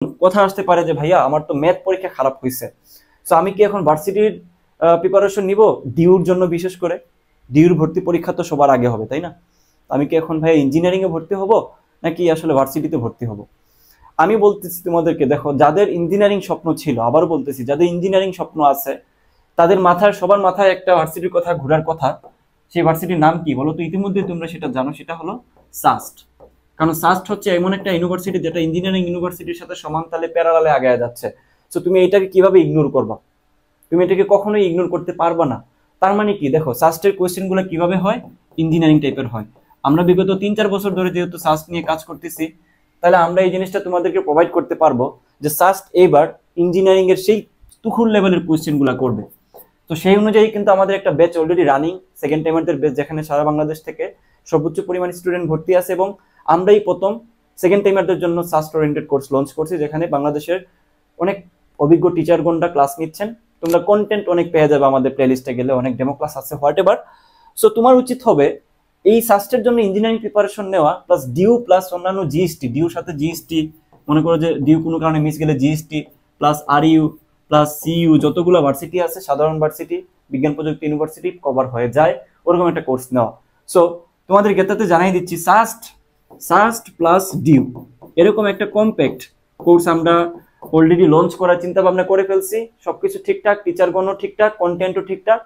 কথা আসতে পারে যে ভাইয়া আমার তো ম্যাথ পরীক্ষা খারাপ হয়েছে, তো আমি কি এখন ভার্সিটির প্রিপারেশন নিব ডিউর জন্য? বিশেষ করে ডিউর ভর্তি পরীক্ষা তো সবার আগে হবে, তাই না? আমি কি এখন ভাইয়া ইঞ্জিনিয়ারিং এ ভর্তি হব নাকি আসলে ভার্সিটিতে ভর্তি হব? আমি বলতেছি তোমাদেরকে, দেখো যাদের ইঞ্জিনিয়ারিং স্বপ্ন ছিল, আবারও বলতেছি যাদের ইঞ্জিনিয়ারিং স্বপ্ন আছে তাদের মাথায়, সবার মাথায় একটা ভার্সিটির কথা ঘোরার কথা। সেই ভার্সিটির নাম কি বলো তো? ইতিমধ্যে তোমরা সেটা জানো, সেটা হলো সাস্ট। কারণ সাস্ট হচ্ছে এমন একটা ইউনিভার্সিটি যেটা ইঞ্জিনিয়ারিং ইউনিভার্সিটির সাথে সমান তালে প্যারালালে আগায় যাচ্ছে। তো তুমি এটাকে কিভাবে ইগনোর করবা? তুমি এটাকে কখনোই ইগনোর করতে পারবা না। তার মানে কি, দেখো সাস্টের কোয়েশ্চেন গুলো কিভাবে হয়, ইঞ্জিনিয়ারিং টাইপের হয়। আমরা বিগত 3-4 বছর ধরে যেহেতু সাস্ট নিয়ে কাজ করতেছি, তাহলে আমরা এই জিনিসটা তোমাদেরকে প্রোভাইড করতে পারবো যে সাস্ট এবার ইঞ্জিনিয়ারিং এর সেই তুখুর লেভেলের কোয়েশ্চেন গুলা করবে। তো সেই অনুযায়ী কিন্তু আমাদের একটা ব্যাচ অলরেডি রানিং, সেকেন্ড টাইমারদের ব্যাচ, যেখানে সারা বাংলাদেশ থেকে সর্বোচ্চ পরিমাণ স্টুডেন্ট ভর্তি আছে, এবং আমরাই প্রথম সেকেন্ড টাইমারদের জন্য সাস্ট ওরিয়েন্টেড কোর্স লঞ্চ করছি, যেখানে বাংলাদেশের অনেক অভিজ্ঞ টিচারগণরা ক্লাস নিচ্ছেন। তোমরা কন্টেন্ট অনেক পেয়ে যাবে আমাদের প্লেলিস্টে গেলে, অনেক ডেমো ক্লাস আছে, হোয়াট এভার। সো তোমার উচিত হবে এই সাস্টের জন্য ইঞ্জিনিয়ারিং প্রিপারেশন নেওয়া, প্লাস ডিউ প্লাস অন্যান্য জিএসটি, ডিউর সাথে জিএসটি, মনে করো যে ডিউ কোনো কারণে মিস গেলে GST plus R U plus CU, যতগুলো ভার্সিটি আছে সাধারণ ভার্সিটি, বিজ্ঞান প্রযুক্তি ইউনিভার্সিটি কভার হয়ে যায় ওরকম একটা কোর্স নেওয়া। সো তোমাদের গেতাতে জানাই দিচ্ছি, সাস্ট সাস্ট প্লাস ডিউ এরকম একটা কম্প্যাক্ট কোর্স আমরা অলরেডি লঞ্চ করার চিন্তা ভাবনা করে ফেলছি। সবকিছু ঠিকঠাক, টিচারগণও ঠিকঠাক, কন্টেন্টও ঠিকঠাক,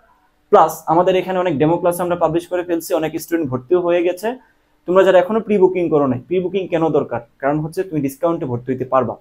প্লাস আমাদের এখানে অনেক ডেমো ক্লাস আমরা পাবলিশ করে ফেলছি, অনেক স্টুডেন্ট ভর্তিও হয়ে গেছে। তোমরা যারা এখনো প্রি বুকিং করো নাই, প্রি বুকিং কেন দরকার? কারণ হচ্ছে তুমি ডিসকাউন্টে ভর্তি হইতে পারবা।